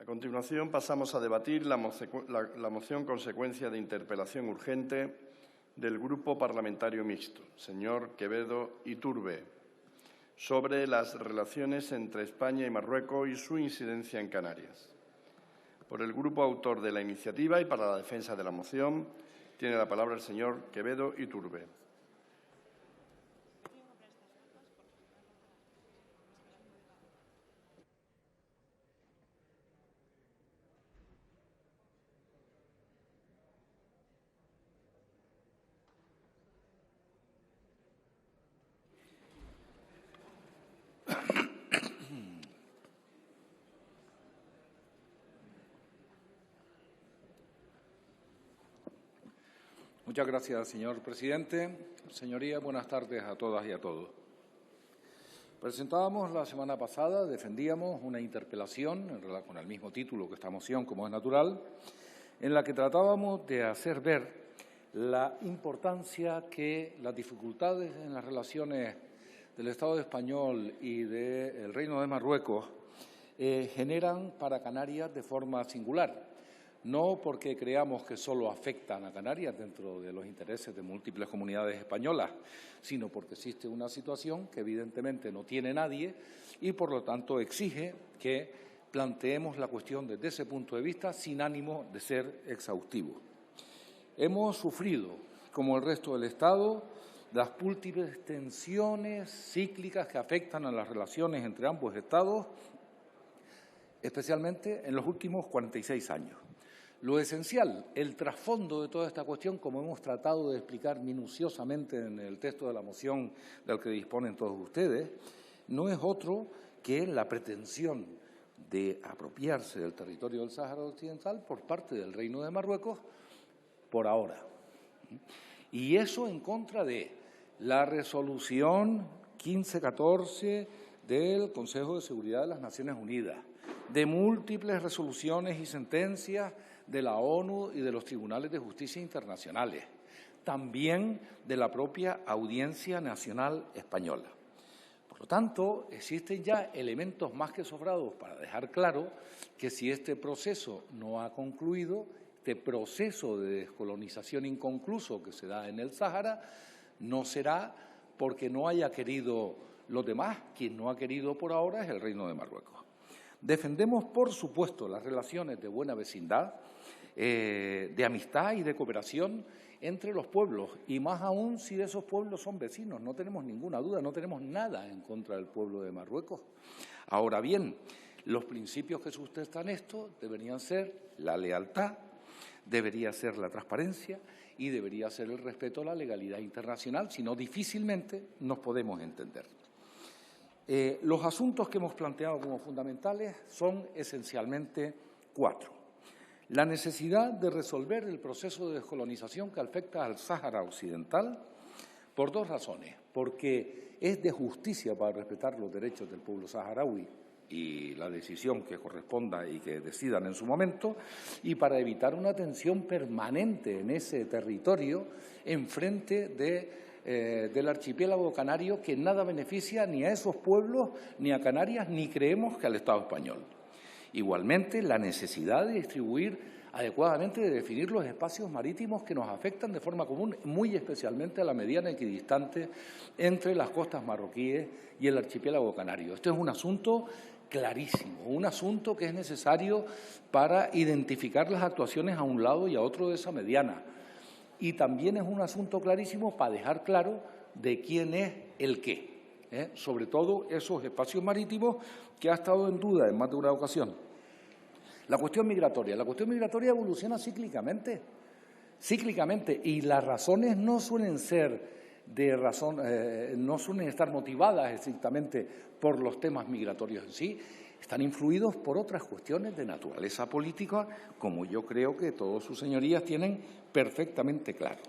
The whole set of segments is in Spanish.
A continuación, pasamos a debatir la moción consecuencia de interpelación urgente del Grupo Parlamentario Mixto, señor Quevedo Iturbe, sobre las relaciones entre España y Marruecos y su incidencia en Canarias. Por el grupo autor de la iniciativa y para la defensa de la moción, tiene la palabra el señor Quevedo Iturbe. Muchas gracias, señor presidente. Señorías, buenas tardes a todas y a todos. Presentábamos la semana pasada, defendíamos una interpelación con el mismo título que esta moción, como es natural, en la que tratábamos de hacer ver la importancia que las dificultades en las relaciones del Estado español y del Reino de Marruecos generan para Canarias de forma singular. No porque creamos que solo afectan a Canarias dentro de los intereses de múltiples comunidades españolas, sino porque existe una situación que evidentemente no tiene nadie y, por lo tanto, exige que planteemos la cuestión desde ese punto de vista sin ánimo de ser exhaustivo. Hemos sufrido, como el resto del Estado, las múltiples tensiones cíclicas que afectan a las relaciones entre ambos Estados, especialmente en los últimos 46 años. Lo esencial, el trasfondo de toda esta cuestión, como hemos tratado de explicar minuciosamente en el texto de la moción del que disponen todos ustedes, no es otro que la pretensión de apropiarse del territorio del Sáhara Occidental por parte del Reino de Marruecos por ahora. Y eso en contra de la resolución 1514 del Consejo de Seguridad de las Naciones Unidas, de múltiples resoluciones y sentencias de la ONU y de los tribunales de justicia internacionales, también de la propia Audiencia Nacional Española. Por lo tanto, existen ya elementos más que sobrados para dejar claro que si este proceso no ha concluido, este proceso de descolonización inconcluso que se da en el Sáhara, no será porque no haya querido los demás. Quien no ha querido por ahora es el Reino de Marruecos. Defendemos, por supuesto, las relaciones de buena vecindad, de amistad y de cooperación entre los pueblos, y más aún si esos pueblos son vecinos. No tenemos ninguna duda, no tenemos nada en contra del pueblo de Marruecos. Ahora bien, los principios que sustentan esto deberían ser la lealtad, debería ser la transparencia y debería ser el respeto a la legalidad internacional, si no difícilmente nos podemos entender. Los asuntos que hemos planteado como fundamentales son esencialmente 4. La necesidad de resolver el proceso de descolonización que afecta al Sáhara Occidental por 2 razones. Porque es de justicia para respetar los derechos del pueblo saharaui y la decisión que corresponda y que decidan en su momento, y para evitar una tensión permanente en ese territorio en frente del archipiélago canario, que nada beneficia ni a esos pueblos, ni a Canarias, ni creemos que al Estado español. Igualmente, la necesidad de distribuir adecuadamente, de definir los espacios marítimos que nos afectan de forma común, muy especialmente a la mediana equidistante entre las costas marroquíes y el archipiélago canario. Este es un asunto clarísimo, un asunto que es necesario para identificar las actuaciones a un lado y a otro de esa mediana. Y también es un asunto clarísimo para dejar claro de quién es el qué. Sobre todo esos espacios marítimos que ha estado en duda en más de una ocasión. La cuestión migratoria evoluciona cíclicamente, y las razones no suelen estar motivadas estrictamente por los temas migratorios en sí, están influidos por otras cuestiones de naturaleza política, como yo creo que todos sus señorías tienen perfectamente claro.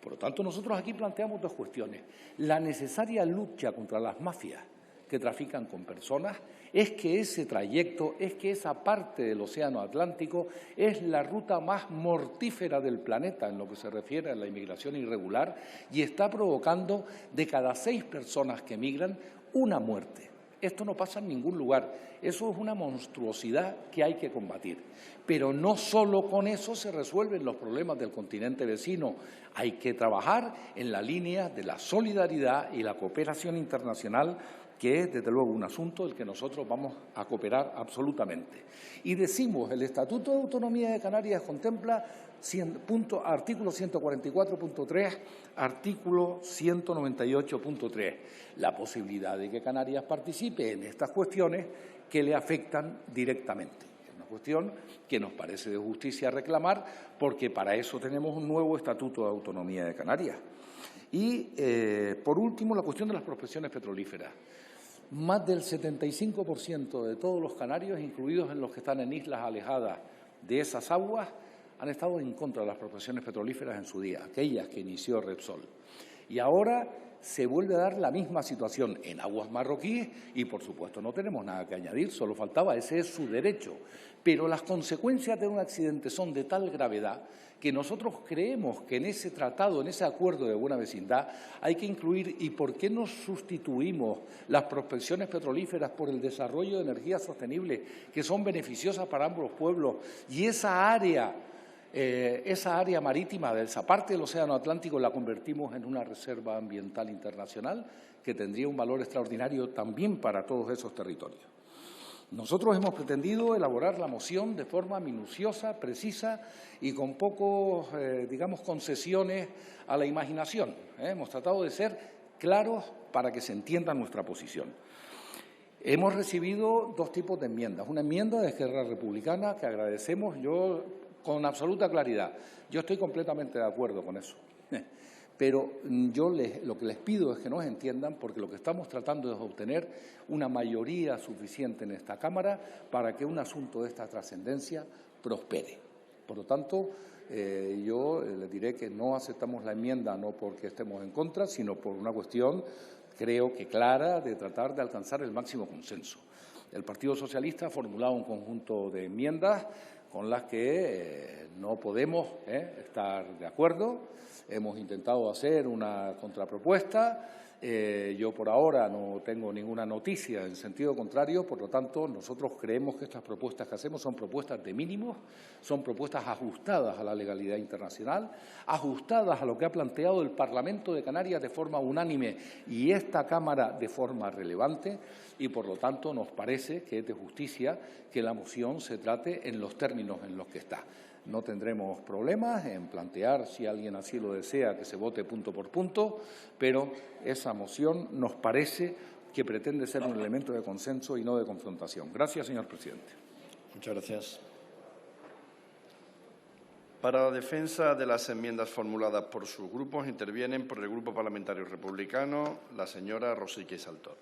Por lo tanto, nosotros aquí planteamos 2 cuestiones. La necesaria lucha contra las mafias que trafican con personas, es que ese trayecto, es que esa parte del Océano Atlántico es la ruta más mortífera del planeta en lo que se refiere a la inmigración irregular y está provocando de cada 6 personas que migran una muerte Esto no pasa en ningún lugar. Eso es una monstruosidad que hay que combatir. Pero no solo con eso se resuelven los problemas del continente vecino. Hay que trabajar en la línea de la solidaridad y la cooperación internacional, que es, desde luego, un asunto del que nosotros vamos a cooperar absolutamente. Y decimos, el Estatuto de Autonomía de Canarias contempla artículo 144.3, artículo 198.3, la posibilidad de que Canarias participe en estas cuestiones que le afectan directamente. Es una cuestión que nos parece de justicia reclamar, porque para eso tenemos un nuevo Estatuto de Autonomía de Canarias. Y, por último, la cuestión de las prospecciones petrolíferas. Más del 75% de todos los canarios, incluidos en los que están en islas alejadas de esas aguas, han estado en contra de las prospecciones petrolíferas en su día, aquellas que inició Repsol. Y ahora se vuelve a dar la misma situación en aguas marroquíes y, por supuesto, no tenemos nada que añadir, solo faltaba, ese es su derecho. Pero las consecuencias de un accidente son de tal gravedad que nosotros creemos que en ese tratado, en ese acuerdo de buena vecindad, hay que incluir, ¿y por qué no sustituimos las prospecciones petrolíferas por el desarrollo de energías sostenibles, que son beneficiosas para ambos pueblos? Y esa área marítima de esa parte del Océano Atlántico la convertimos en una reserva ambiental internacional que tendría un valor extraordinario también para todos esos territorios. Nosotros hemos pretendido elaborar la moción de forma minuciosa, precisa y con pocos, concesiones a la imaginación. Hemos tratado de ser claros para que se entienda nuestra posición. Hemos recibido dos tipos de enmiendas. Una enmienda de Esquerra Republicana que agradecemos, yo con absoluta claridad. Yo estoy completamente de acuerdo con eso. Pero lo que les pido es que nos entiendan, porque lo que estamos tratando es obtener una mayoría suficiente en esta Cámara para que un asunto de esta trascendencia prospere. Por lo tanto, yo les diré que no aceptamos la enmienda no porque estemos en contra, sino por una cuestión, creo que clara, de tratar de alcanzar el máximo consenso. El Partido Socialista ha formulado un conjunto de enmiendas con las que no podemos estar de acuerdo. Hemos intentado hacer una contrapropuesta. Yo por ahora no tengo ninguna noticia en sentido contrario, por lo tanto, nosotros creemos que estas propuestas que hacemos son propuestas de mínimos, son propuestas ajustadas a la legalidad internacional, ajustadas a lo que ha planteado el Parlamento de Canarias de forma unánime y esta Cámara de forma relevante, y por lo tanto nos parece que es de justicia que la moción se trate en los términos en los que está. No tendremos problemas en plantear, si alguien así lo desea, que se vote punto por punto, pero esa moción nos parece que pretende ser un elemento de consenso y no de confrontación. Gracias, señor presidente. Muchas gracias. Para la defensa de las enmiendas formuladas por sus grupos, intervienen por el Grupo Parlamentario Republicano la señora Rosique Saltor.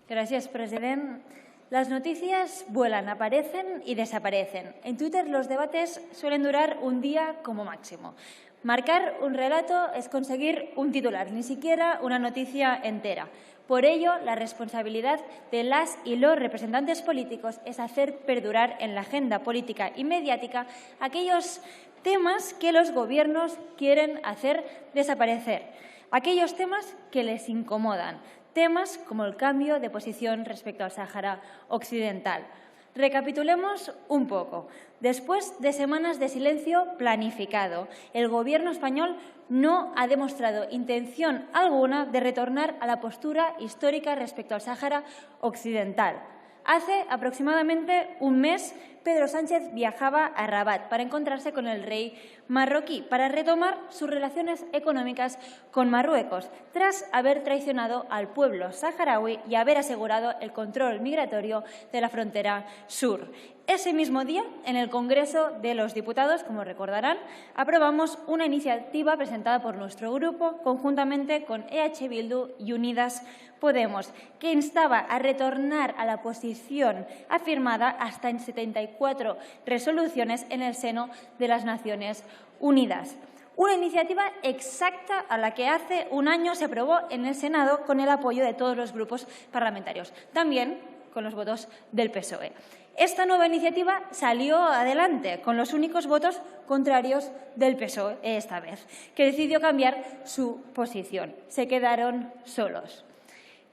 Gracias, president. Las noticias vuelan, aparecen y desaparecen. En Twitter los debates suelen durar un día como máximo. Marcar un relato es conseguir un titular, ni siquiera una noticia entera. Por ello, la responsabilidad de las y los representantes políticos es hacer perdurar en la agenda política y mediática aquellos temas que los gobiernos quieren hacer desaparecer, aquellos temas que les incomodan. Temas como el cambio de posición respecto al Sáhara Occidental. Recapitulemos un poco. Después de semanas de silencio planificado, el Gobierno español no ha demostrado intención alguna de retornar a la postura histórica respecto al Sáhara Occidental. Hace aproximadamente un mes, Pedro Sánchez viajaba a Rabat para encontrarse con el rey marroquí para retomar sus relaciones económicas con Marruecos, tras haber traicionado al pueblo saharaui y haber asegurado el control migratorio de la frontera sur. Ese mismo día, en el Congreso de los Diputados, como recordarán, aprobamos una iniciativa presentada por nuestro grupo conjuntamente con EH Bildu y Unidas Podemos, que instaba a retornar a la posición afirmada hasta en 74 resoluciones en el seno de las Naciones Unidas. Una iniciativa exacta a la que hace un año se aprobó en el Senado con el apoyo de todos los grupos parlamentarios, también con los votos del PSOE. Esta nueva iniciativa salió adelante con los únicos votos contrarios del PSOE esta vez, que decidió cambiar su posición. Se quedaron solos.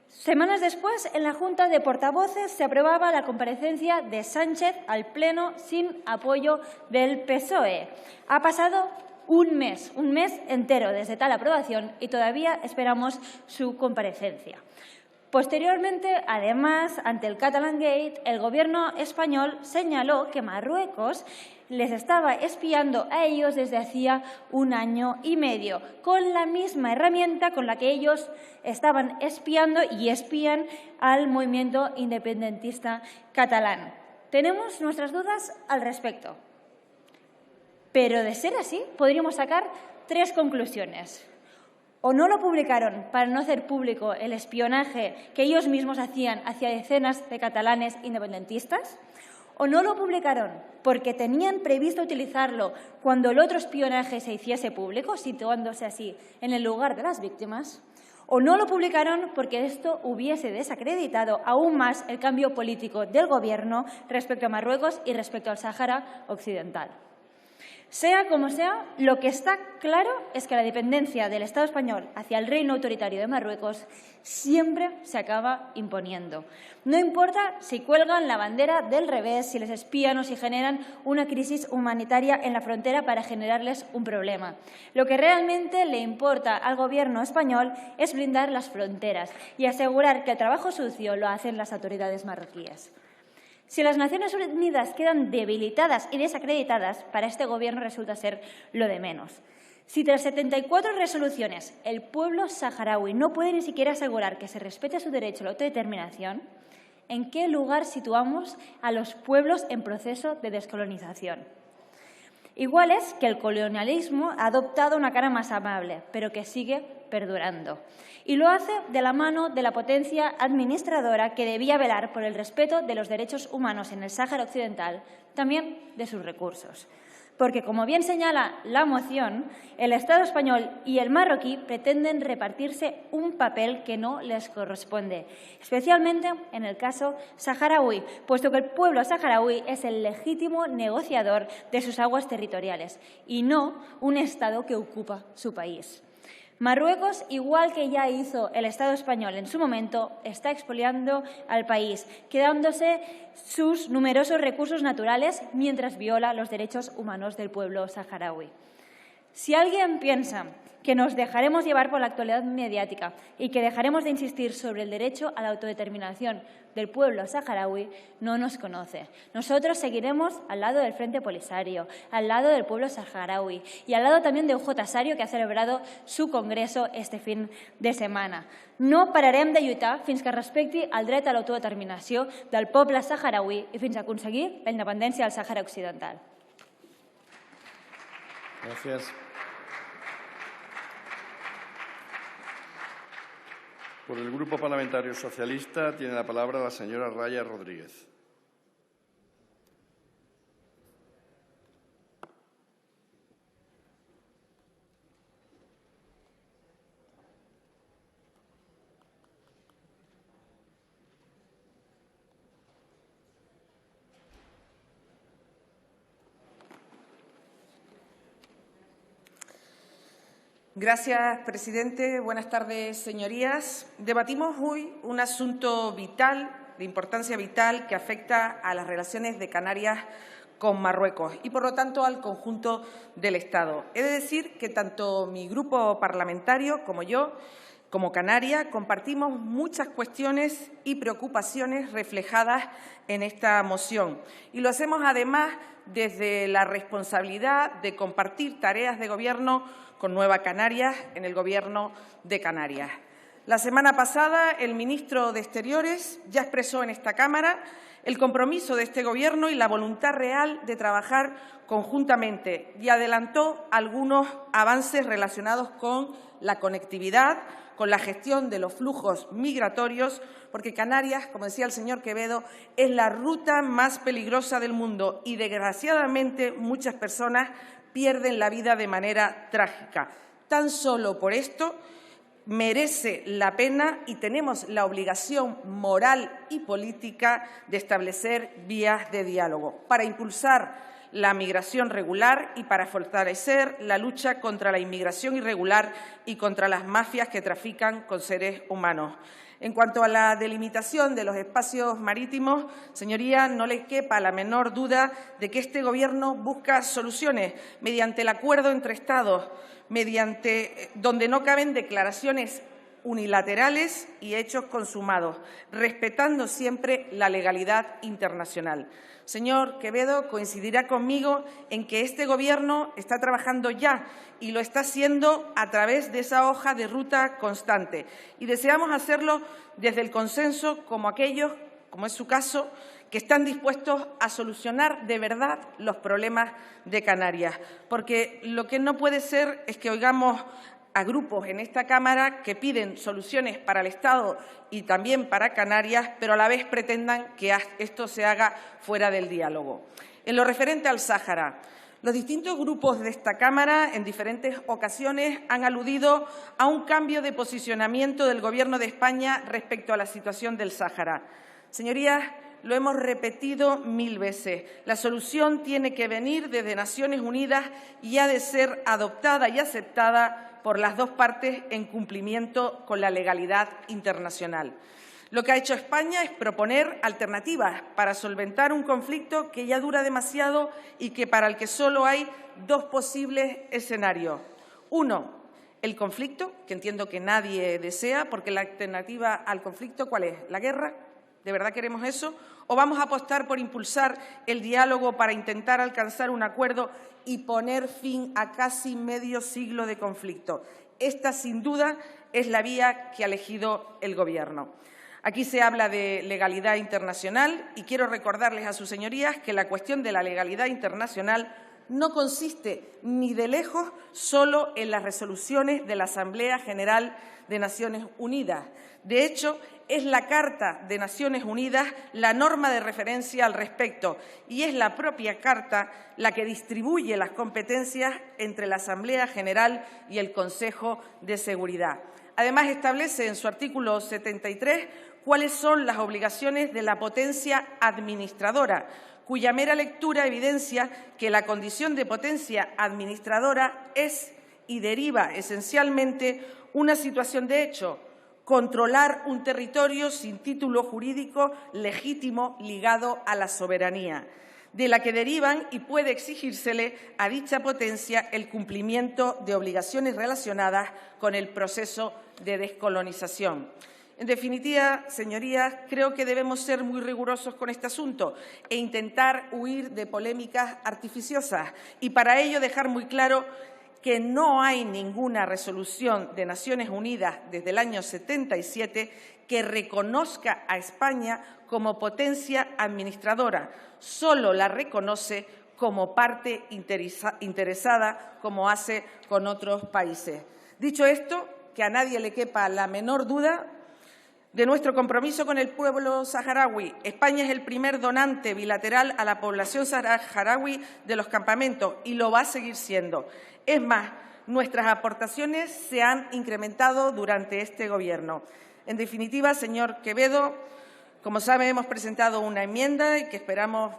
Semanas después, en la Junta de Portavoces se aprobaba la comparecencia de Sánchez al Pleno sin apoyo del PSOE. Ha pasado un mes entero desde tal aprobación y todavía esperamos su comparecencia. Posteriormente, además, ante el Catalan Gate, el Gobierno español señaló que Marruecos les estaba espiando a ellos desde hacía un año y medio, con la misma herramienta con la que ellos estaban espiando y espían al movimiento independentista catalán. Tenemos nuestras dudas al respecto, pero de ser así, podríamos sacar 3 conclusiones. O no lo publicaron para no hacer público el espionaje que ellos mismos hacían hacia decenas de catalanes independentistas, o no lo publicaron porque tenían previsto utilizarlo cuando el otro espionaje se hiciese público, situándose así en el lugar de las víctimas, o no lo publicaron porque esto hubiese desacreditado aún más el cambio político del Gobierno respecto a Marruecos y respecto al Sáhara Occidental. Sea como sea, lo que está claro es que la dependencia del Estado español hacia el reino autoritario de Marruecos siempre se acaba imponiendo. No importa si cuelgan la bandera del revés, si les espían o si generan una crisis humanitaria en la frontera para generarles un problema. Lo que realmente le importa al Gobierno español es blindar las fronteras y asegurar que el trabajo sucio lo hacen las autoridades marroquíes. Si las Naciones Unidas quedan debilitadas y desacreditadas, para este Gobierno resulta ser lo de menos. Si tras 74 resoluciones el pueblo saharaui no puede ni siquiera asegurar que se respete su derecho a la autodeterminación, ¿en qué lugar situamos a los pueblos en proceso de descolonización? Igual es que el colonialismo ha adoptado una cara más amable, pero que sigue perdurando. Y lo hace de la mano de la potencia administradora que debía velar por el respeto de los derechos humanos en el Sáhara Occidental, también de sus recursos. Porque, como bien señala la moción, el Estado español y el marroquí pretenden repartirse un papel que no les corresponde, especialmente en el caso saharaui, puesto que el pueblo saharaui es el legítimo negociador de sus aguas territoriales y no un Estado que ocupa su país. Marruecos, igual que ya hizo el Estado español en su momento, está expoliando al país, quedándose sus numerosos recursos naturales mientras viola los derechos humanos del pueblo saharaui. Si alguien piensa que nos dejaremos llevar por la actualidad mediática y que dejaremos de insistir sobre el derecho a la autodeterminación del pueblo saharaui, no nos conoce. Nosotros seguiremos al lado del Frente Polisario, al lado del pueblo saharaui y al lado también de UJ Sario, que ha celebrado su congreso este fin de setmana. No pararem de lluitar fins que es respecti el dret a l'autodeterminació del poble saharaui i fins a aconseguir la independència del Sàhara Occidental. Gracias. Por el Grupo Parlamentario Socialista tiene la palabra la señora Raya Rodríguez. Gracias, presidente. Buenas tardes, señorías. Debatimos hoy un asunto vital, de importancia vital, que afecta a las relaciones de Canarias con Marruecos y, por lo tanto, al conjunto del Estado. He de decir que tanto mi grupo parlamentario como yo, como Canarias, compartimos muchas cuestiones y preocupaciones reflejadas en esta moción. Y lo hacemos, además, desde la responsabilidad de compartir tareas de Gobierno con Nueva Canarias en el Gobierno de Canarias. La semana pasada, el ministro de Exteriores ya expresó en esta Cámara el compromiso de este Gobierno y la voluntad real de trabajar conjuntamente y adelantó algunos avances relacionados con la conectividad, con la gestión de los flujos migratorios, porque Canarias, como decía el señor Quevedo, es la ruta más peligrosa del mundo y, desgraciadamente, muchas personas pierden la vida de manera trágica. Tan solo por esto merece la pena y tenemos la obligación moral y política de establecer vías de diálogo para impulsar la migración regular y para fortalecer la lucha contra la inmigración irregular y contra las mafias que trafican con seres humanos. En cuanto a la delimitación de los espacios marítimos, señoría, no les quepa la menor duda de que este Gobierno busca soluciones mediante el acuerdo entre Estados, donde no caben declaraciones unilaterales y hechos consumados, respetando siempre la legalidad internacional. Señor Quevedo, coincidirá conmigo en que este Gobierno está trabajando ya y lo está haciendo a través de esa hoja de ruta constante. Y deseamos hacerlo desde el consenso, como aquellos, como es su caso, que están dispuestos a solucionar de verdad los problemas de Canarias. Porque lo que no puede ser es que oigamos a grupos en esta Cámara que piden soluciones para el Estado y también para Canarias, pero a la vez pretendan que esto se haga fuera del diálogo. En lo referente al Sáhara, los distintos grupos de esta Cámara en diferentes ocasiones han aludido a un cambio de posicionamiento del Gobierno de España respecto a la situación del Sáhara. Señorías, lo hemos repetido 1000 veces. La solución tiene que venir desde Naciones Unidas y ha de ser adoptada y aceptada por las dos partes en cumplimiento con la legalidad internacional. Lo que ha hecho España es proponer alternativas para solventar un conflicto que ya dura demasiado y para el que solo hay dos posibles escenarios. Uno, el conflicto, que entiendo que nadie desea, porque la alternativa al conflicto, ¿cuál es? ¿La guerra? ¿De verdad queremos eso? ¿O vamos a apostar por impulsar el diálogo para intentar alcanzar un acuerdo y poner fin a casi medio siglo de conflicto? Esta, sin duda, es la vía que ha elegido el Gobierno. Aquí se habla de legalidad internacional y quiero recordarles a sus señorías que la cuestión de la legalidad internacional no consiste ni de lejos solo en las resoluciones de la Asamblea General de Naciones Unidas. De hecho, es la Carta de Naciones Unidas la norma de referencia al respecto y es la propia Carta la que distribuye las competencias entre la Asamblea General y el Consejo de Seguridad. Además, establece en su artículo 73 cuáles son las obligaciones de la potencia administradora, cuya mera lectura evidencia que la condición de potencia administradora es y deriva esencialmente una situación de hecho, controlar un territorio sin título jurídico legítimo ligado a la soberanía, de la que derivan y puede exigírsele a dicha potencia el cumplimiento de obligaciones relacionadas con el proceso de descolonización. En definitiva, señorías, creo que debemos ser muy rigurosos con este asunto e intentar huir de polémicas artificiosas y para ello dejar muy claro que no hay ninguna resolución de Naciones Unidas desde el año 77 que reconozca a España como potencia administradora. Solo la reconoce como parte interesada, como hace con otros países. Dicho esto, que a nadie le quepa la menor duda de nuestro compromiso con el pueblo saharaui. España es el primer donante bilateral a la población saharaui de los campamentos y lo va a seguir siendo. Es más, nuestras aportaciones se han incrementado durante este Gobierno. En definitiva, señor Quevedo, como sabe, hemos presentado una enmienda y que esperamos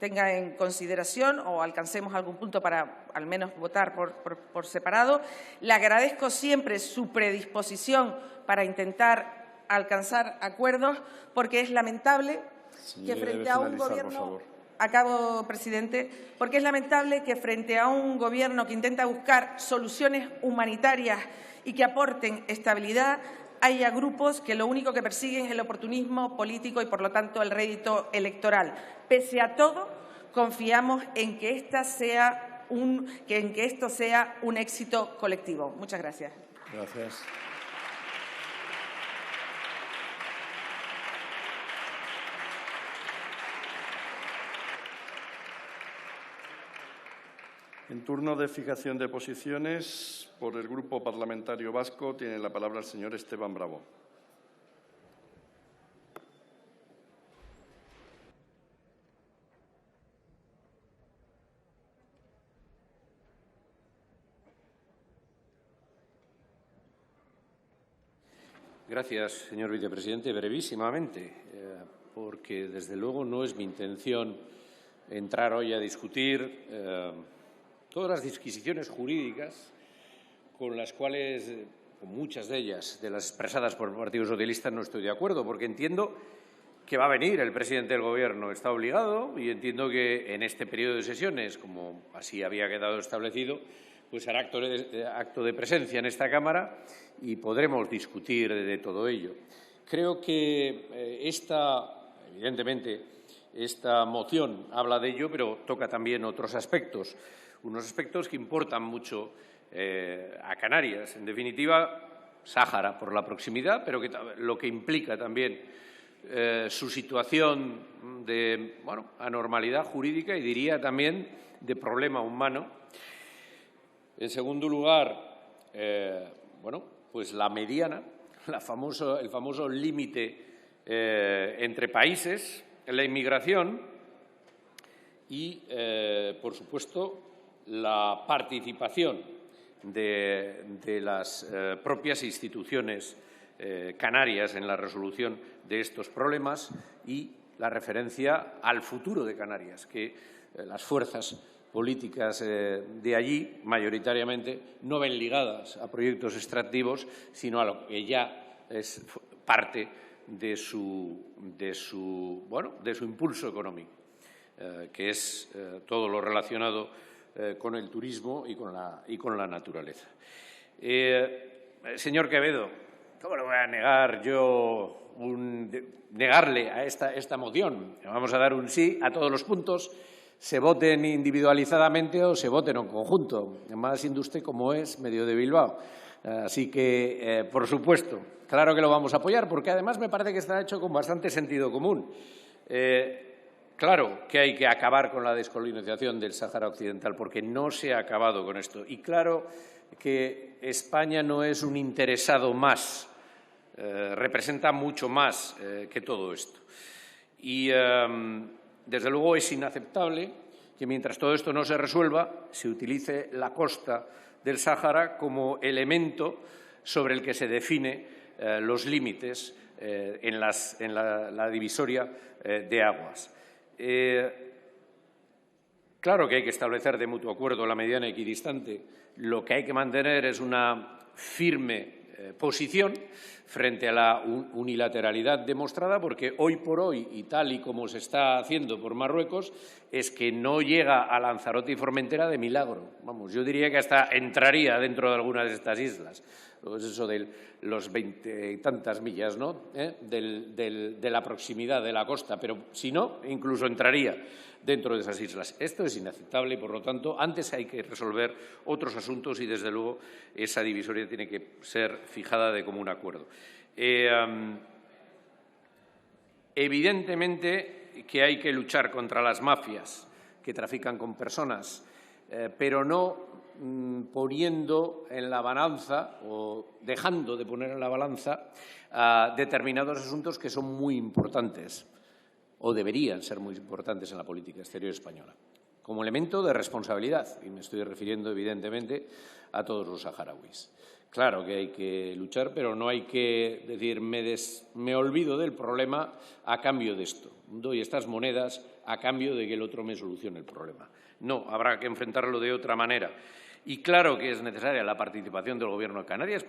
tenga en consideración o alcancemos algún punto para al menos votar por separado. Le agradezco siempre su predisposición para intentar alcanzar acuerdos, porque es lamentable que frente a un Gobierno… Acabo, presidente, porque es lamentable que frente a un Gobierno que intenta buscar soluciones humanitarias y que aporten estabilidad, haya grupos que lo único que persiguen es el oportunismo político y, por lo tanto, el rédito electoral. Pese a todo, confiamos en que esto sea un éxito colectivo. Muchas gracias. Gracias. En turno de fijación de posiciones, por el Grupo Parlamentario Vasco, tiene la palabra el señor Esteban Bravo. Gracias, señor vicepresidente. Brevísimamente, porque desde luego no es mi intención entrar hoy a discutir todas las disquisiciones jurídicas con las cuales, con muchas de ellas, de las expresadas por el Partido Socialista, no estoy de acuerdo, porque entiendo que va a venir el presidente del Gobierno, está obligado, y entiendo que en este periodo de sesiones, como así había quedado establecido, pues hará acto de presencia en esta Cámara y podremos discutir de todo ello. Creo que evidentemente, esta moción habla de ello, pero toca también otros aspectos, unos aspectos que importan mucho a Canarias. En definitiva, Sáhara por la proximidad, pero lo que implica también su situación de anormalidad jurídica y diría también de problema humano. En segundo lugar, pues la mediana, el famoso límite entre países, la inmigración y, por supuesto, la participación de las propias instituciones canarias en la resolución de estos problemas y la referencia al futuro de Canarias, que las fuerzas políticas de allí, mayoritariamente, no ven ligadas a proyectos extractivos, sino a lo que ya es parte de su impulso económico, que es todo lo relacionado con el turismo y con la naturaleza. Señor Quevedo, ¿cómo le voy a negar yo negarle a esta moción? Vamos a dar un sí a todos los puntos, se voten individualizadamente o se voten en conjunto. Además, siendo usted como es, medio de Bilbao. Así que, por supuesto, claro que lo vamos a apoyar, porque además me parece que está hecho con bastante sentido común. Claro que hay que acabar con la descolonización del Sáhara Occidental, porque no se ha acabado con esto. Y claro que España no es un interesado más, representa mucho más que todo esto. Y desde luego es inaceptable que mientras todo esto no se resuelva se utilice la costa del Sáhara como elemento sobre el que se define los límites en la divisoria de aguas. Claro que hay que establecer de mutuo acuerdo la mediana equidistante. Lo que hay que mantener es una firme posición frente a la unilateralidad demostrada, porque hoy por hoy, y tal y como se está haciendo por Marruecos, es que no llega a Lanzarote y Formentera de milagro. Vamos, yo diría que hasta entraría dentro de algunas de estas islas. Pues eso de los 20 y tantas millas, ¿no? De la proximidad de la costa, pero si no, incluso entraría dentro de esas islas. Esto es inaceptable y, por lo tanto, antes hay que resolver otros asuntos y, desde luego, esa divisoria tiene que ser fijada de común acuerdo. Evidentemente que hay que luchar contra las mafias que trafican con personas, pero no poniendo en la balanza o dejando de poner en la balanza determinados asuntos que son muy importantes o deberían ser muy importantes en la política exterior española, como elemento de responsabilidad, y me estoy refiriendo evidentemente a todos los saharauis. Claro que hay que luchar, pero no hay que decir me olvido del problema a cambio de esto, doy estas monedas a cambio de que el otro me solucione el problema. No, habrá que enfrentarlo de otra manera. Y claro que es necesaria la participación del Gobierno de Canarias,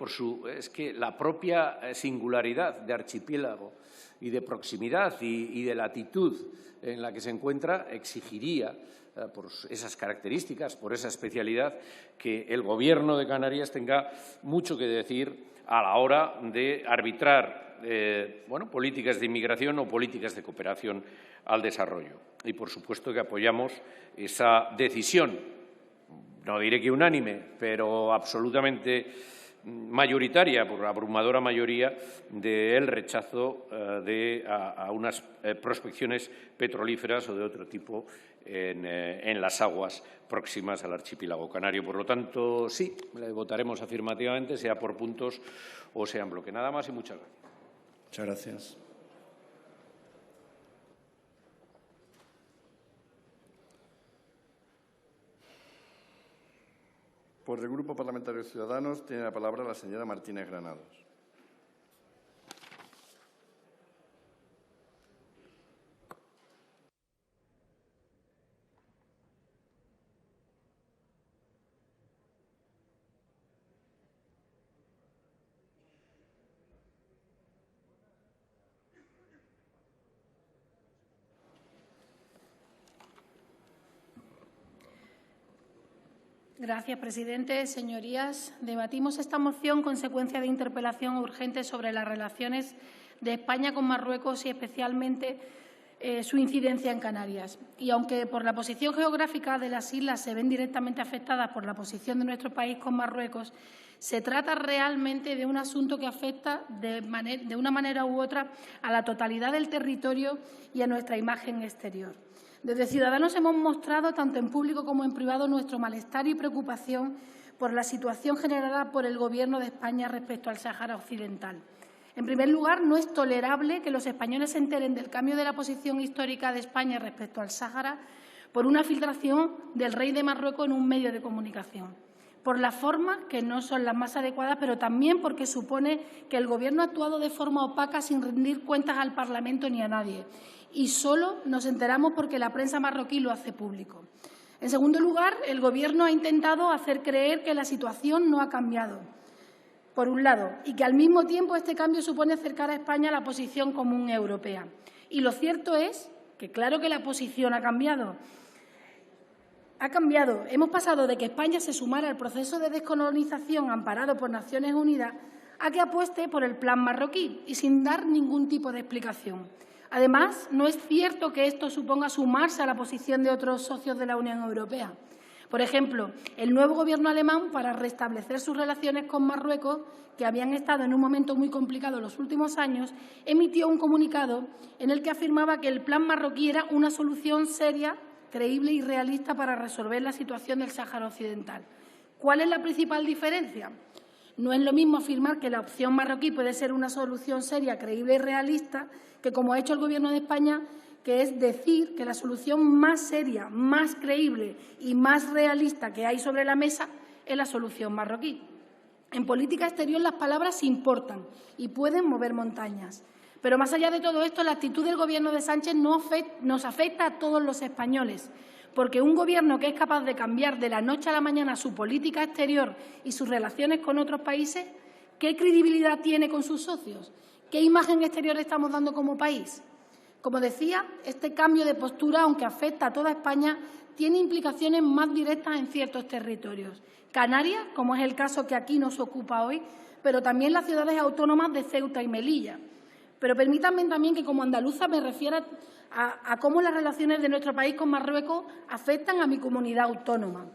es que la propia singularidad de archipiélago y de proximidad y de latitud en la que se encuentra exigiría, por esas características, por esa especialidad, que el Gobierno de Canarias tenga mucho que decir a la hora de arbitrar políticas de inmigración o políticas de cooperación al desarrollo. Y, por supuesto, que apoyamos esa decisión, no diré que unánime, pero absolutamente mayoritaria, por la abrumadora mayoría, del rechazo a unas prospecciones petrolíferas o de otro tipo en las aguas próximas al archipiélago canario. Por lo tanto, sí, le votaremos afirmativamente, sea por puntos o sea en bloque. Nada más y muchas gracias. Muchas gracias. Por el Grupo Parlamentario de Ciudadanos tiene la palabra la señora Martínez Granados. Gracias, presidente. Señorías, debatimos esta moción consecuencia de interpelación urgente sobre las relaciones de España con Marruecos y especialmente su incidencia en Canarias. Y aunque por la posición geográfica de las islas se ven directamente afectadas por la posición de nuestro país con Marruecos, se trata realmente de un asunto que afecta de una manera u otra a la totalidad del territorio y a nuestra imagen exterior. Desde Ciudadanos hemos mostrado, tanto en público como en privado, nuestro malestar y preocupación por la situación generada por el Gobierno de España respecto al Sáhara Occidental. En primer lugar, no es tolerable que los españoles se enteren del cambio de la posición histórica de España respecto al Sáhara por una filtración del rey de Marruecos en un medio de comunicación. Por las formas, que no son las más adecuadas, pero también porque supone que el Gobierno ha actuado de forma opaca sin rendir cuentas al Parlamento ni a nadie. Y solo nos enteramos porque la prensa marroquí lo hace público. En segundo lugar, el Gobierno ha intentado hacer creer que la situación no ha cambiado, por un lado, y que al mismo tiempo este cambio supone acercar a España a la posición común europea. Y lo cierto es que claro que la posición ha cambiado. Ha cambiado. Hemos pasado de que España se sumara al proceso de descolonización amparado por Naciones Unidas a que apueste por el plan marroquí y sin dar ningún tipo de explicación. Además, no es cierto que esto suponga sumarse a la posición de otros socios de la Unión Europea. Por ejemplo, el nuevo Gobierno alemán, para restablecer sus relaciones con Marruecos, que habían estado en un momento muy complicado en los últimos años, emitió un comunicado en el que afirmaba que el plan marroquí era una solución seria, creíble y realista para resolver la situación del Sáhara Occidental. ¿Cuál es la principal diferencia? No es lo mismo afirmar que la opción marroquí puede ser una solución seria, creíble y realista que, como ha hecho el Gobierno de España, que es decir que la solución más seria, más creíble y más realista que hay sobre la mesa es la solución marroquí. En política exterior las palabras importan y pueden mover montañas. Pero más allá de todo esto, la actitud del Gobierno de Sánchez nos afecta a todos los españoles, porque un Gobierno que es capaz de cambiar de la noche a la mañana su política exterior y sus relaciones con otros países, ¿qué credibilidad tiene con sus socios? ¿Qué imagen exterior estamos dando como país? Como decía, este cambio de postura, aunque afecta a toda España, tiene implicaciones más directas en ciertos territorios. Canarias, como es el caso que aquí nos ocupa hoy, pero también las ciudades autónomas de Ceuta y Melilla. Pero permítanme también que, como andaluza, me refiera a cómo las relaciones de nuestro país con Marruecos afectan a mi comunidad autónoma.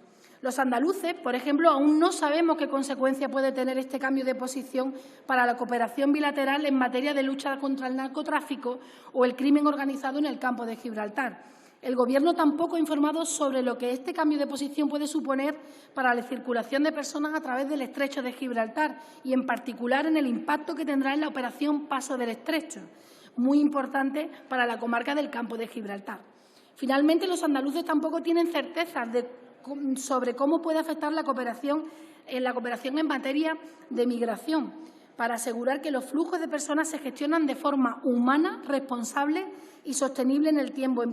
Los andaluces, por ejemplo, aún no sabemos qué consecuencia puede tener este cambio de posición para la cooperación bilateral en materia de lucha contra el narcotráfico o el crimen organizado en el campo de Gibraltar. El Gobierno tampoco ha informado sobre lo que este cambio de posición puede suponer para la circulación de personas a través del Estrecho de Gibraltar y, en particular, en el impacto que tendrá en la operación Paso del Estrecho, muy importante para la comarca del campo de Gibraltar. Finalmente, los andaluces tampoco tienen certezas sobre cómo puede afectar la cooperación en materia de migración, para asegurar que los flujos de personas se gestionan de forma humana, responsable y sostenible en el tiempo,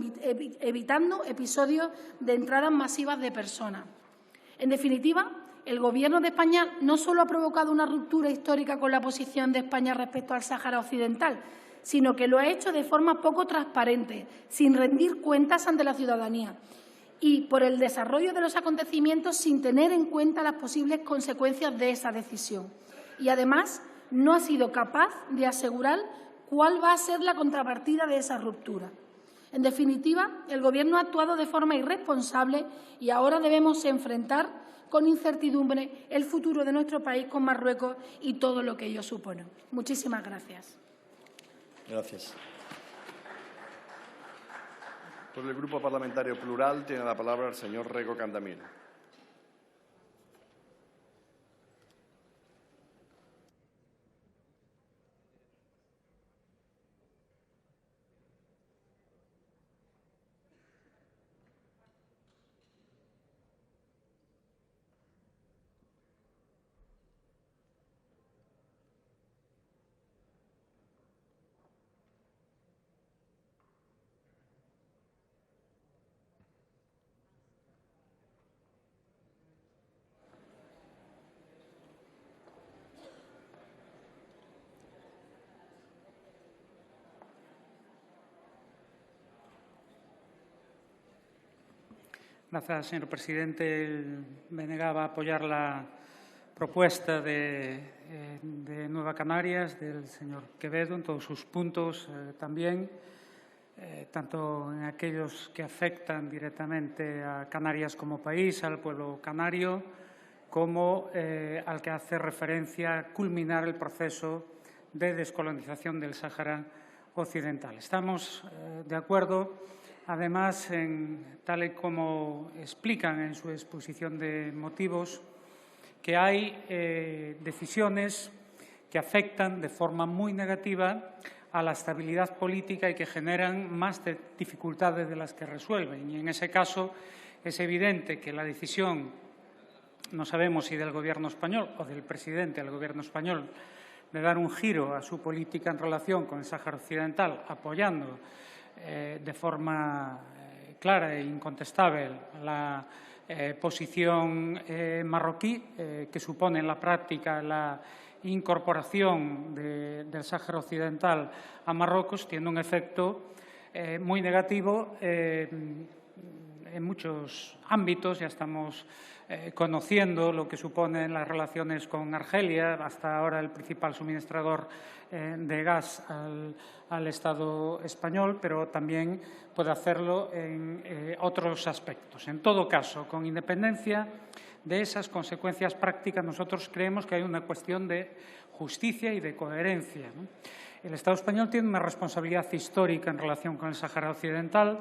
evitando episodios de entradas masivas de personas. En definitiva, el Gobierno de España no solo ha provocado una ruptura histórica con la posición de España respecto al Sáhara Occidental, sino que lo ha hecho de forma poco transparente, sin rendir cuentas ante la ciudadanía, y por el desarrollo de los acontecimientos sin tener en cuenta las posibles consecuencias de esa decisión. Y, además, no ha sido capaz de asegurar cuál va a ser la contrapartida de esa ruptura. En definitiva, el Gobierno ha actuado de forma irresponsable y ahora debemos enfrentar con incertidumbre el futuro de nuestro país con Marruecos y todo lo que ello supone. Muchísimas gracias. Gracias. Por el Grupo Parlamentario Plural tiene la palabra el señor Rego Candamil. Gracias, señor presidente. El BNG va a apoyar la propuesta de Nueva Canarias del señor Quevedo en todos sus puntos también, tanto en aquellos que afectan directamente a Canarias como país, al pueblo canario, como al que hace referencia a culminar el proceso de descolonización del Sáhara Occidental. Estamos de acuerdo, además, tal y como explican en su exposición de motivos, que hay decisiones que afectan de forma muy negativa a la estabilidad política y que generan más dificultades de las que resuelven. Y en ese caso es evidente que la decisión, no sabemos si del Gobierno español o del presidente del Gobierno español, de dar un giro a su política en relación con el Sáhara Occidental, apoyando de forma clara e incontestable la posición marroquí, que supone en la práctica la incorporación del Sáhara Occidental a Marruecos, tiene un efecto muy negativo en muchos ámbitos. Ya estamos conociendo lo que suponen las relaciones con Argelia, hasta ahora el principal suministrador de gas al Estado español, pero también puede hacerlo en otros aspectos. En todo caso, con independencia de esas consecuencias prácticas, nosotros creemos que hay una cuestión de justicia y de coherencia, ¿no? El Estado español tiene una responsabilidad histórica en relación con el Sáhara Occidental,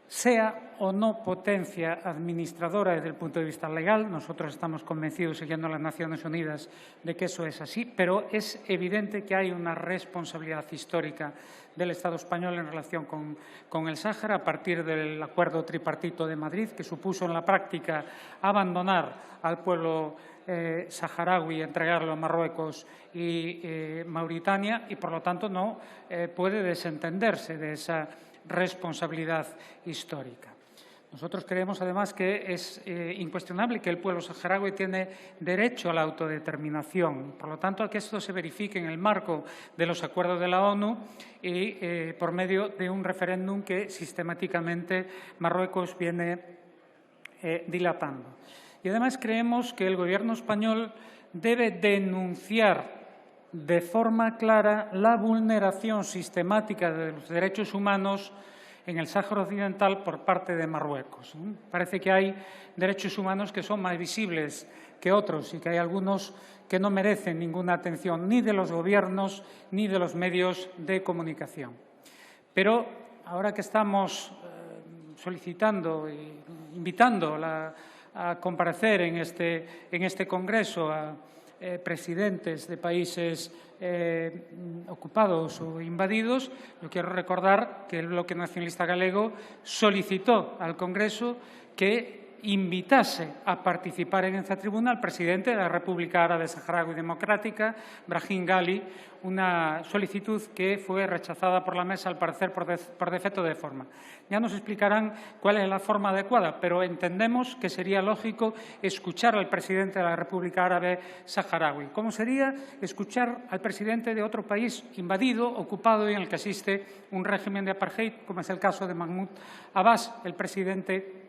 sea o no potencia administradora desde el punto de vista legal. Nosotros estamos convencidos, siguiendo las Naciones Unidas, de que eso es así, pero es evidente que hay una responsabilidad histórica del Estado español en relación con el Sáhara, a partir del acuerdo tripartito de Madrid, que supuso en la práctica abandonar al pueblo saharaui, entregarlo a Marruecos y Mauritania, y por lo tanto no puede desentenderse de esa responsabilidad histórica. Nosotros creemos, además, que es incuestionable que el pueblo saharaui tiene derecho a la autodeterminación. Por lo tanto, que esto se verifique en el marco de los acuerdos de la ONU y por medio de un referéndum que sistemáticamente Marruecos viene dilatando. Y además creemos que el Gobierno español debe denunciar de forma clara la vulneración sistemática de los derechos humanos en el Sáhara Occidental por parte de Marruecos. Parece que hay derechos humanos que son más visibles que otros y que hay algunos que no merecen ninguna atención ni de los gobiernos ni de los medios de comunicación. Pero ahora que estamos solicitando e invitando a comparecer en este Congreso a presidentes de países ocupados o invadidos, yo quiero recordar que el Bloque Nacionalista Galego solicitó al Congreso que invitase a participar en esta tribuna al presidente de la República Árabe Saharaui Democrática, Brahim Ghali, una solicitud que fue rechazada por la mesa, al parecer por defecto de forma. Ya nos explicarán cuál es la forma adecuada, pero entendemos que sería lógico escuchar al presidente de la República Árabe Saharaui. ¿Cómo sería escuchar al presidente de otro país invadido, ocupado y en el que existe un régimen de apartheid, como es el caso de Mahmoud Abbas, el presidente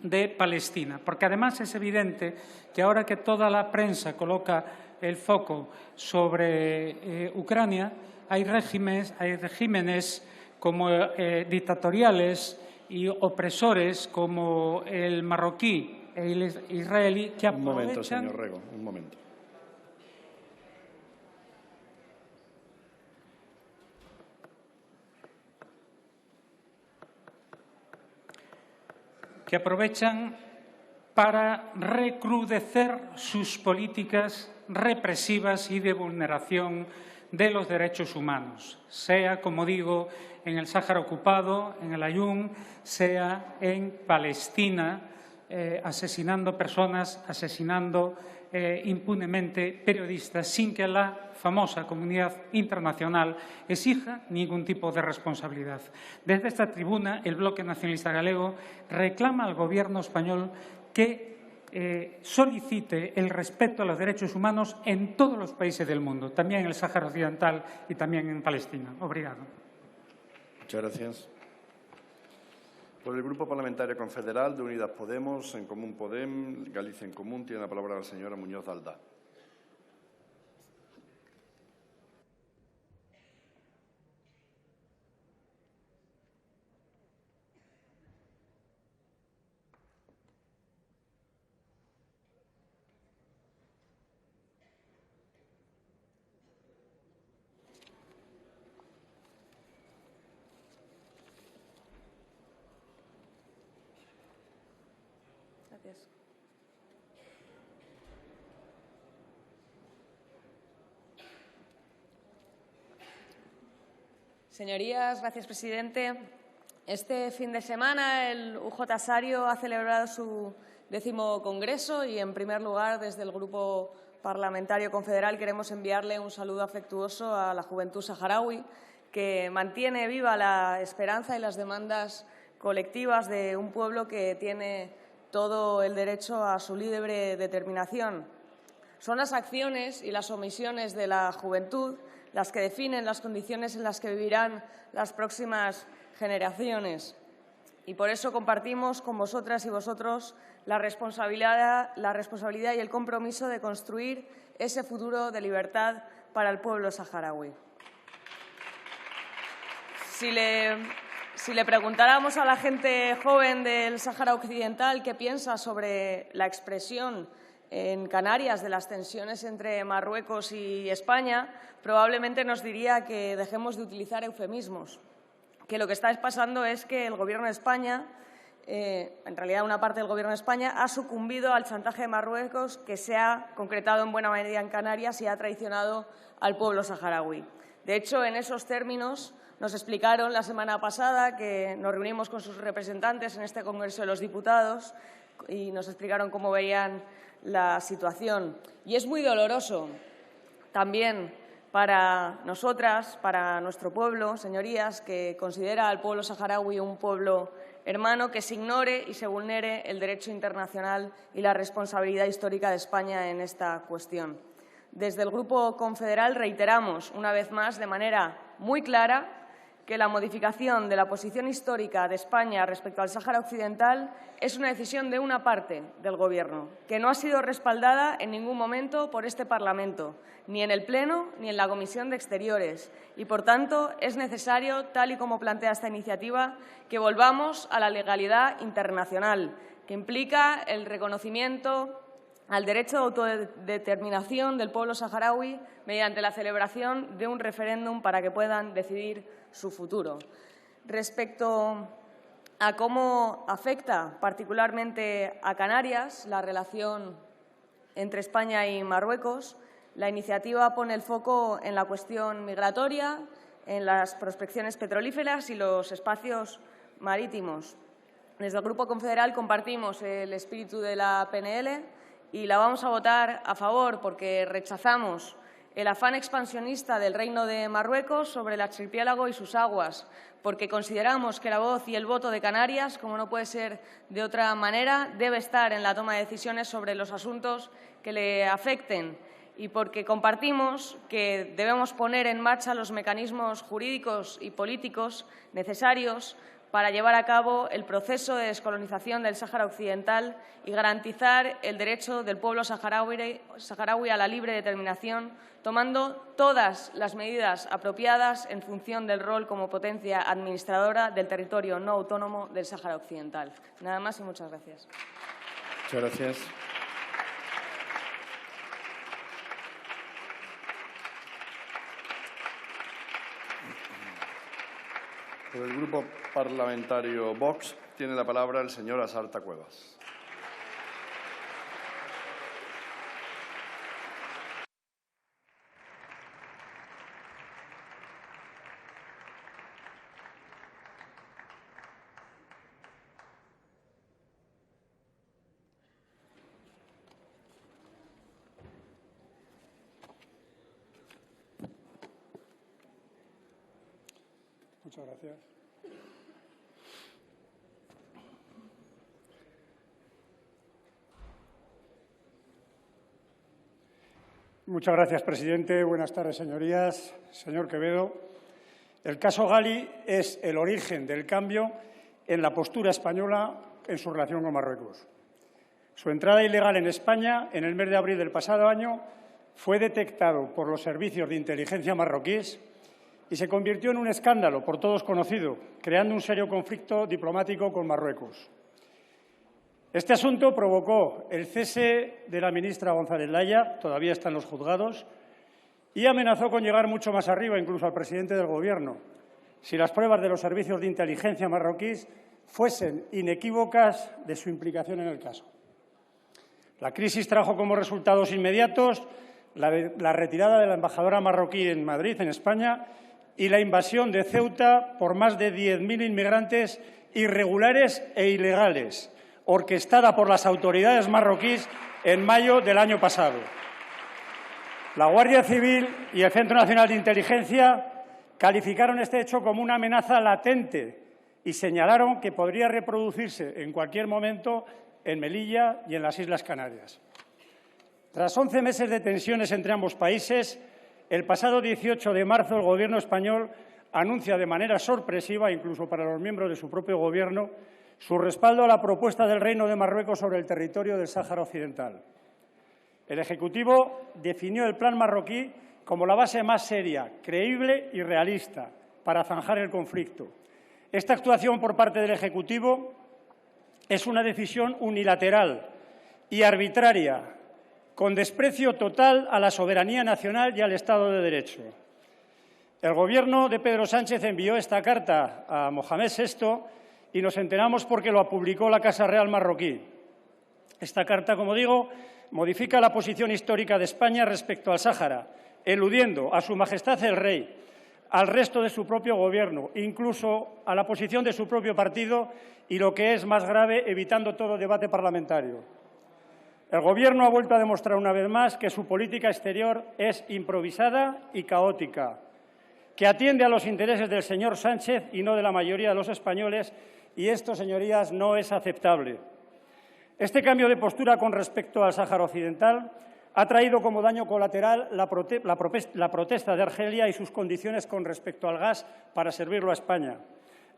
de Palestina? Porque además es evidente que ahora que toda la prensa coloca el foco sobre Ucrania, hay regímenes como dictatoriales y opresores como el marroquí e el israelí que aprovechan... Un momento, señor Rego, un momento. Que aprovechan para recrudecer sus políticas represivas y de vulneración de los derechos humanos, sea, como digo, en el Sáhara ocupado, en el Ayun, sea en Palestina, asesinando personas, asesinando impunemente periodistas, sin que la famosa comunidad internacional exija ningún tipo de responsabilidad. Desde esta tribuna, el Bloque Nacionalista Galego reclama al Gobierno español que solicite el respeto a los derechos humanos en todos los países del mundo, también en el Sáhara Occidental y también en Palestina. Obrigado. Muchas gracias. Por el Grupo Parlamentario Confederal de Unidas Podemos, En Común Podem, Galicia en Común, tiene la palabra la señora Muñoz de Aldá. Gracias. Señorías, gracias, presidente. Este fin de semana el UJ Sario ha celebrado su 10º congreso y, en primer lugar, desde el Grupo Parlamentario Confederal queremos enviarle un saludo afectuoso a la juventud saharaui, que mantiene viva la esperanza y las demandas colectivas de un pueblo que tiene todo el derecho a su libre determinación. Son las acciones y las omisiones de la juventud las que definen las condiciones en las que vivirán las próximas generaciones. Y por eso compartimos con vosotras y vosotros la responsabilidad y el compromiso de construir ese futuro de libertad para el pueblo saharaui. Si le preguntáramos a la gente joven del Sáhara Occidental qué piensa sobre la expresión en Canarias de las tensiones entre Marruecos y España, probablemente nos diría que dejemos de utilizar eufemismos, que lo que está pasando es que el Gobierno de España, en realidad una parte del Gobierno de España, ha sucumbido al chantaje de Marruecos, que se ha concretado en buena medida en Canarias y ha traicionado al pueblo saharaui. De hecho, en esos términos nos explicaron la semana pasada, que nos reunimos con sus representantes en este Congreso de los Diputados, y nos explicaron cómo veían la situación. Y es muy doloroso también para nosotras, para nuestro pueblo, señorías, que considera al pueblo saharaui un pueblo hermano, que se ignore y se vulnere el derecho internacional y la responsabilidad histórica de España en esta cuestión. Desde el Grupo Confederal reiteramos, una vez más, de manera muy clara, que la modificación de la posición histórica de España respecto al Sáhara Occidental es una decisión de una parte del Gobierno, que no ha sido respaldada en ningún momento por este Parlamento, ni en el Pleno ni en la Comisión de Exteriores. Y, por tanto, es necesario, tal y como plantea esta iniciativa, que volvamos a la legalidad internacional, que implica el reconocimiento al derecho de autodeterminación del pueblo saharaui mediante la celebración de un referéndum para que puedan decidir su futuro. Respecto a cómo afecta particularmente a Canarias la relación entre España y Marruecos, la iniciativa pone el foco en la cuestión migratoria, en las prospecciones petrolíferas y los espacios marítimos. Desde el Grupo Confederal compartimos el espíritu de la PNL y la vamos a votar a favor porque rechazamos el afán expansionista del Reino de Marruecos sobre el archipiélago y sus aguas, porque consideramos que la voz y el voto de Canarias, como no puede ser de otra manera, debe estar en la toma de decisiones sobre los asuntos que le afecten, y porque compartimos que debemos poner en marcha los mecanismos jurídicos y políticos necesarios para llevar a cabo el proceso de descolonización del Sáhara Occidental y garantizar el derecho del pueblo saharaui a la libre determinación, tomando todas las medidas apropiadas en función del rol como potencia administradora del territorio no autónomo del Sáhara Occidental. Nada más y muchas gracias. Muchas gracias. Por el Grupo Parlamentario Vox tiene la palabra el señor Asarta Cuevas. Muchas gracias. Muchas gracias, presidente. Buenas tardes, señorías. Señor Quevedo, el caso Gali es el origen del cambio en la postura española en su relación con Marruecos. Su entrada ilegal en España, en el mes de abril del pasado año, fue detectado por los servicios de inteligencia marroquíes y se convirtió en un escándalo por todos conocido, creando un serio conflicto diplomático con Marruecos. Este asunto provocó el cese de la ministra González Laya, todavía está en los juzgados, y amenazó con llegar mucho más arriba, incluso al presidente del Gobierno, si las pruebas de los servicios de inteligencia marroquíes fuesen inequívocas de su implicación en el caso. La crisis trajo como resultados inmediatos la retirada de la embajadora marroquí en Madrid, en España, y la invasión de Ceuta por más de 10.000 inmigrantes irregulares e ilegales, orquestada por las autoridades marroquíes en mayo del año pasado. La Guardia Civil y el Centro Nacional de Inteligencia calificaron este hecho como una amenaza latente y señalaron que podría reproducirse en cualquier momento en Melilla y en las Islas Canarias. Tras 11 meses de tensiones entre ambos países, el pasado 18 de marzo el Gobierno español anuncia de manera sorpresiva, incluso para los miembros de su propio Gobierno, su respaldo a la propuesta del Reino de Marruecos sobre el territorio del Sáhara Occidental. El Ejecutivo definió el plan marroquí como la base más seria, creíble y realista para zanjar el conflicto. Esta actuación por parte del Ejecutivo es una decisión unilateral y arbitraria, con desprecio total a la soberanía nacional y al Estado de Derecho. El Gobierno de Pedro Sánchez envió esta carta a Mohamed VI y nos enteramos porque lo publicó la Casa Real marroquí. Esta carta, como digo, modifica la posición histórica de España respecto al Sáhara, eludiendo a Su Majestad el Rey, al resto de su propio Gobierno, incluso a la posición de su propio partido y, lo que es más grave, evitando todo debate parlamentario. El Gobierno ha vuelto a demostrar una vez más que su política exterior es improvisada y caótica, que atiende a los intereses del señor Sánchez y no de la mayoría de los españoles, y esto, señorías, no es aceptable. Este cambio de postura con respecto al Sáhara Occidental ha traído como daño colateral la protesta de Argelia y sus condiciones con respecto al gas para servirlo a España,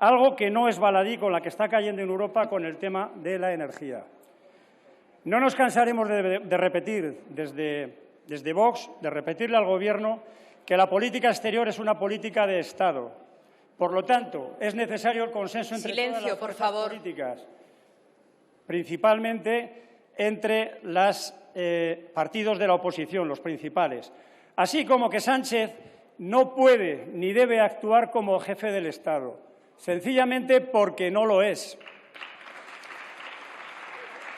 algo que no es baladí con la que está cayendo en Europa con el tema de la energía. No nos cansaremos de repetir desde Vox, de repetirle al Gobierno que la política exterior es una política de Estado. Por lo tanto, es necesario el consenso entre todas las fuerzas políticas, principalmente entre los partidos de la oposición, los principales, así como que Sánchez no puede ni debe actuar como jefe del Estado, sencillamente porque no lo es.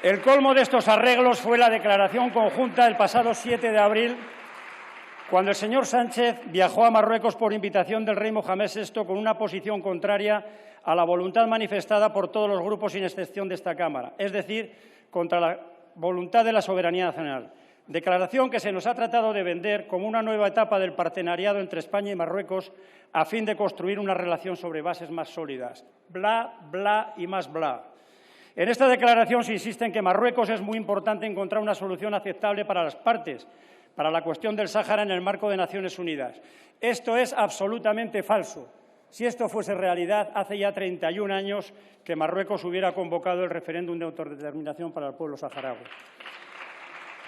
El colmo de estos arreglos fue la declaración conjunta del pasado 7 de abril, cuando el señor Sánchez viajó a Marruecos por invitación del rey Mohamed VI con una posición contraria a la voluntad manifestada por todos los grupos sin excepción de esta Cámara, es decir, contra la voluntad de la soberanía nacional. Declaración que se nos ha tratado de vender como una nueva etapa del partenariado entre España y Marruecos a fin de construir una relación sobre bases más sólidas. Bla, bla y más bla. En esta declaración se insiste en que Marruecos es muy importante encontrar una solución aceptable para las partes, para la cuestión del Sáhara en el marco de Naciones Unidas. Esto es absolutamente falso. Si esto fuese realidad, hace ya 31 años que Marruecos hubiera convocado el referéndum de autodeterminación para el pueblo saharaui.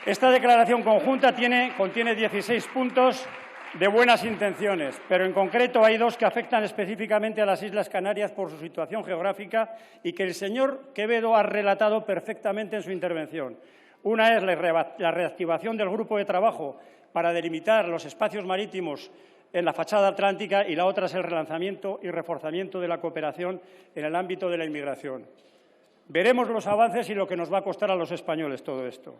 Esta declaración conjunta contiene 16 puntos de buenas intenciones, pero en concreto hay 2 que afectan específicamente a las Islas Canarias por su situación geográfica y que el señor Quevedo ha relatado perfectamente en su intervención. Una es la reactivación del grupo de trabajo para delimitar los espacios marítimos en la fachada atlántica y la otra es el relanzamiento y reforzamiento de la cooperación en el ámbito de la inmigración. Veremos los avances y lo que nos va a costar a los españoles todo esto.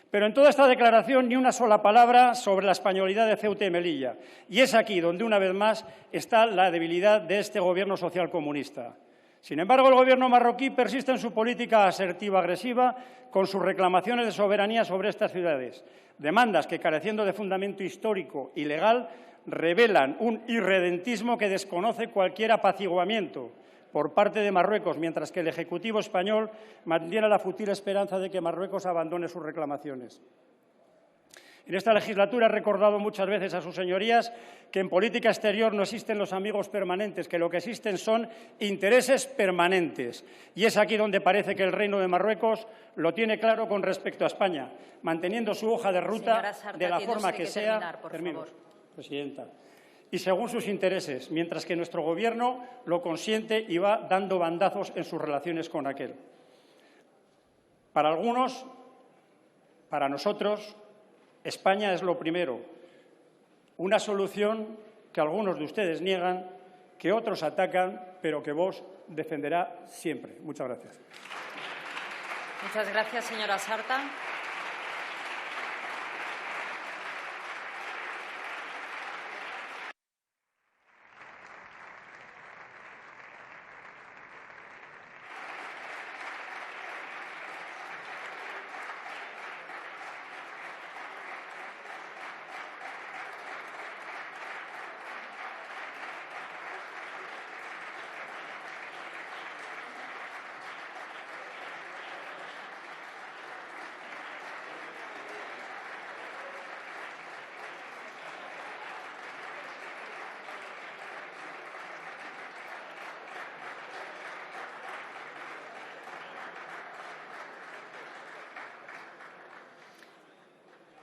Pero en toda esta declaración ni una sola palabra sobre la españolidad de Ceuta y Melilla. Y es aquí donde, una vez más, está la debilidad de este Gobierno socialcomunista. Sin embargo, el Gobierno marroquí persiste en su política asertiva-agresiva con sus reclamaciones de soberanía sobre estas ciudades, demandas que, careciendo de fundamento histórico y legal, revelan un irredentismo que desconoce cualquier apaciguamiento por parte de Marruecos, mientras que el Ejecutivo español mantiene la fútil esperanza de que Marruecos abandone sus reclamaciones. En esta legislatura he recordado muchas veces a sus señorías que en política exterior no existen los amigos permanentes, que lo que existen son intereses permanentes. Y es aquí donde parece que el Reino de Marruecos lo tiene claro con respecto a España, manteniendo su hoja de ruta de la forma que sea. Termino, presidenta. Y según sus intereses, mientras que nuestro Gobierno lo consiente y va dando bandazos en sus relaciones con aquel. Para algunos, para nosotros, España es lo primero, una solución que algunos de ustedes niegan, que otros atacan, pero que Vox defenderá siempre. Muchas gracias. Muchas gracias, señora Sarta.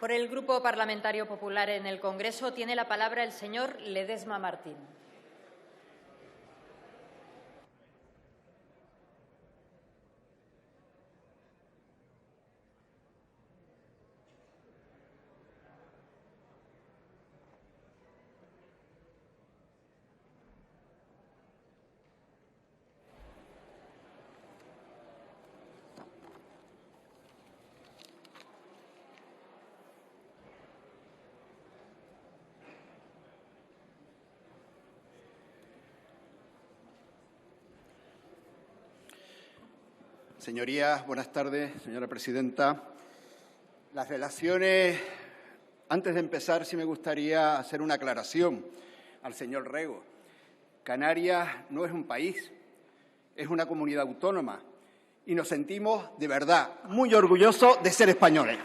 Por el Grupo Parlamentario Popular en el Congreso tiene la palabra el señor Ledesma Martín. Señorías, buenas tardes, señora presidenta. Las relaciones, antes de empezar, sí me gustaría hacer una aclaración al señor Rego. Canarias no es un país, es una comunidad autónoma y nos sentimos, de verdad, muy orgullosos de ser españoles.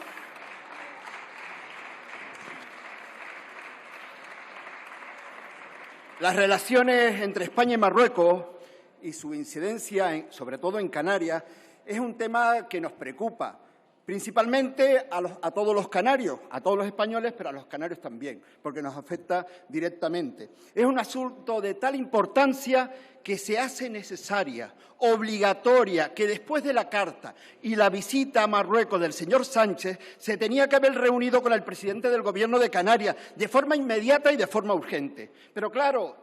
Las relaciones entre España y Marruecos y su incidencia, sobre todo en Canarias, es un tema que nos preocupa, principalmente a todos los canarios, a todos los españoles, pero a los canarios también, porque nos afecta directamente. Es un asunto de tal importancia que se hace necesaria, obligatoria, que después de la carta y la visita a Marruecos del señor Sánchez se tenía que haber reunido con el presidente del Gobierno de Canarias de forma inmediata y de forma urgente. Pero claro,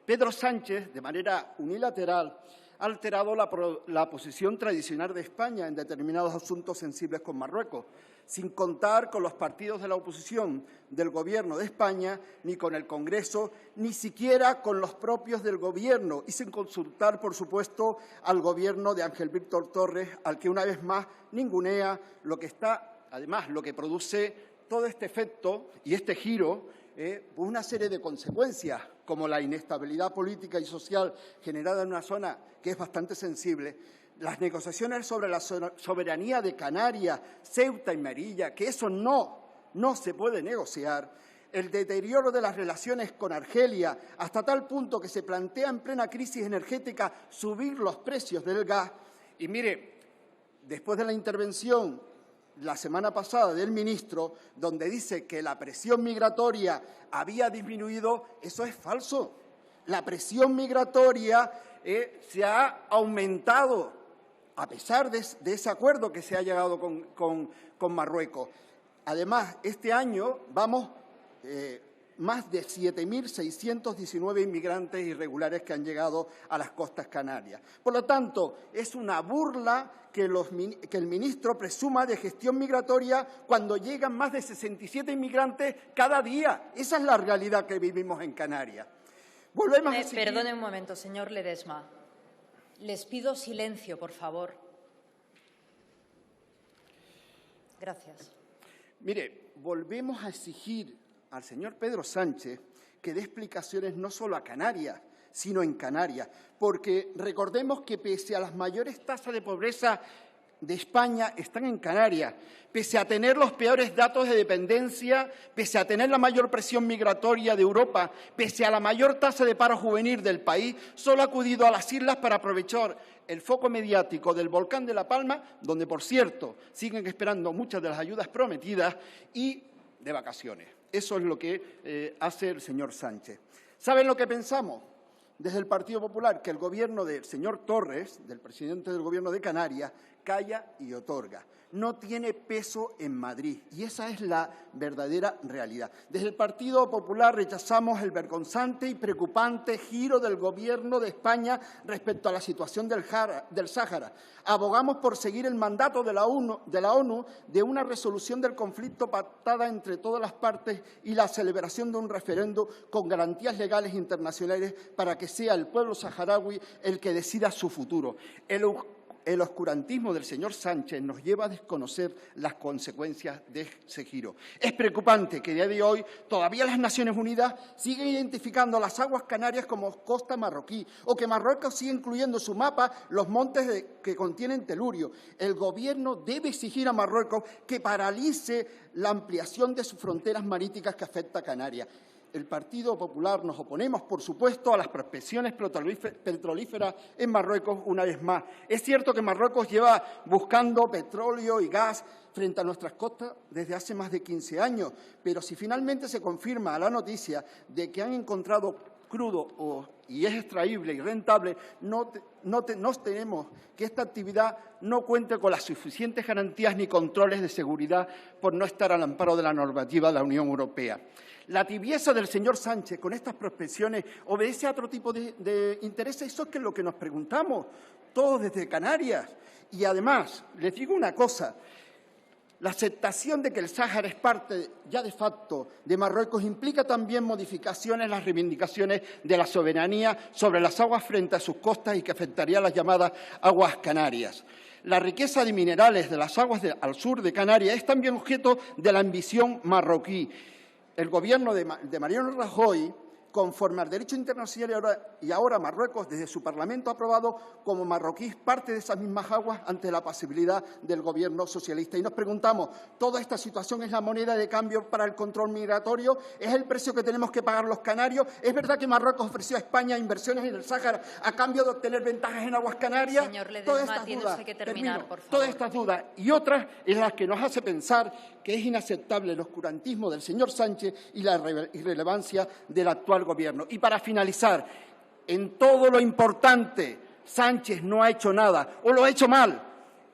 Pedro Sánchez, de manera unilateral, ha alterado la posición tradicional de España en determinados asuntos sensibles con Marruecos, sin contar con los partidos de la oposición del Gobierno de España, ni con el Congreso, ni siquiera con los propios del Gobierno, y sin consultar, por supuesto, al Gobierno de Ángel Víctor Torres, al que una vez más ningunea lo que produce todo este efecto y este giro, una serie de consecuencias, como la inestabilidad política y social generada en una zona que es bastante sensible, las negociaciones sobre la soberanía de Canarias, Ceuta y Melilla, que eso no se puede negociar, el deterioro de las relaciones con Argelia, hasta tal punto que se plantea en plena crisis energética subir los precios del gas. Y mire, después de la intervención la semana pasada del ministro, donde dice que la presión migratoria había disminuido, eso es falso. La presión migratoria se ha aumentado, a pesar de ese acuerdo que se ha llegado con Marruecos. Además, este año vamos más de 7.619 inmigrantes irregulares que han llegado a las costas canarias. Por lo tanto, es una burla que el ministro presuma de gestión migratoria cuando llegan más de 67 inmigrantes cada día. Esa es la realidad que vivimos en Canarias. Volvemos a seguir... Perdone un momento, señor Ledesma. Les pido silencio, por favor. Gracias. Mire, volvemos a exigir al señor Pedro Sánchez que dé explicaciones no solo a Canarias, sino en Canarias, porque recordemos que pese a las mayores tasas de pobreza de España están en Canarias. Pese a tener los peores datos de dependencia, pese a tener la mayor presión migratoria de Europa, pese a la mayor tasa de paro juvenil del país, solo ha acudido a las islas para aprovechar el foco mediático del volcán de La Palma, donde, por cierto, siguen esperando muchas de las ayudas prometidas, y de vacaciones. Eso es lo que hace el señor Sánchez. ¿Saben lo que pensamos desde el Partido Popular? Que el Gobierno del señor Torres, del presidente del Gobierno de Canarias, calla y otorga. No tiene peso en Madrid, y esa es la verdadera realidad. Desde el Partido Popular rechazamos el vergonzante y preocupante giro del Gobierno de España respecto a la situación del Sáhara. Abogamos por seguir el mandato de la ONU de una resolución del conflicto pactada entre todas las partes y la celebración de un referendo con garantías legales internacionales para que sea el pueblo saharaui el que decida su futuro. El oscurantismo del señor Sánchez nos lleva a desconocer las consecuencias de ese giro. Es preocupante que a día de hoy todavía las Naciones Unidas siguen identificando las aguas canarias como costa marroquí o que Marruecos sigue incluyendo en su mapa los montes que contienen telurio. El Gobierno debe exigir a Marruecos que paralice la ampliación de sus fronteras marítimas que afecta a Canarias. El Partido Popular nos oponemos, por supuesto, a las prospecciones petrolíferas en Marruecos una vez más. Es cierto que Marruecos lleva buscando petróleo y gas frente a nuestras costas desde hace más de 15 años, pero si finalmente se confirma la noticia de que han encontrado crudo y es extraíble y rentable, nos tememos que esta actividad no cuente con las suficientes garantías ni controles de seguridad por no estar al amparo de la normativa de la Unión Europea. La tibieza del señor Sánchez con estas prospecciones obedece a otro tipo de intereses. Eso es lo que nos preguntamos todos desde Canarias. Y además, les digo una cosa, la aceptación de que el Sáhara es parte ya de facto de Marruecos implica también modificaciones en las reivindicaciones de la soberanía sobre las aguas frente a sus costas y que afectaría a las llamadas aguas canarias. La riqueza de minerales de las aguas al sur de Canarias es también objeto de la ambición marroquí. El Gobierno de Mariano Rajoy, conforme al derecho internacional y ahora Marruecos, desde su Parlamento, ha aprobado como marroquíes parte de esas mismas aguas ante la pasibilidad del Gobierno socialista. Y nos preguntamos, ¿toda esta situación es la moneda de cambio para el control migratorio? ¿Es el precio que tenemos que pagar los canarios? ¿Es verdad que Marruecos ofreció a España inversiones en el Sáhara a cambio de obtener ventajas en aguas canarias? Señor Ledesma, tiene usted que terminar, por favor. Todas estas dudas y otras es las que nos hace pensar que es inaceptable el oscurantismo del señor Sánchez y la irrelevancia del actual Gobierno. Y para finalizar, en todo lo importante, Sánchez no ha hecho nada o lo ha hecho mal.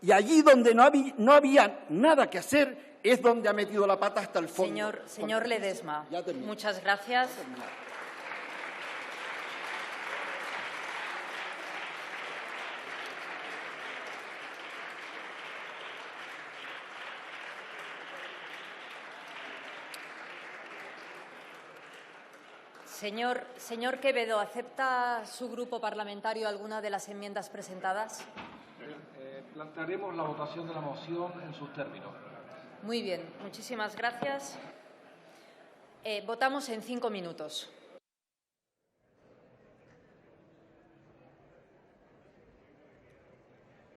Y allí donde no había nada que hacer es donde ha metido la pata hasta el fondo. Señor Ledesma, muchas gracias. Señor Quevedo, ¿acepta su grupo parlamentario alguna de las enmiendas presentadas? Plantearemos la votación de la moción en sus términos. Muy bien, muchísimas gracias. Votamos en 5 minutos.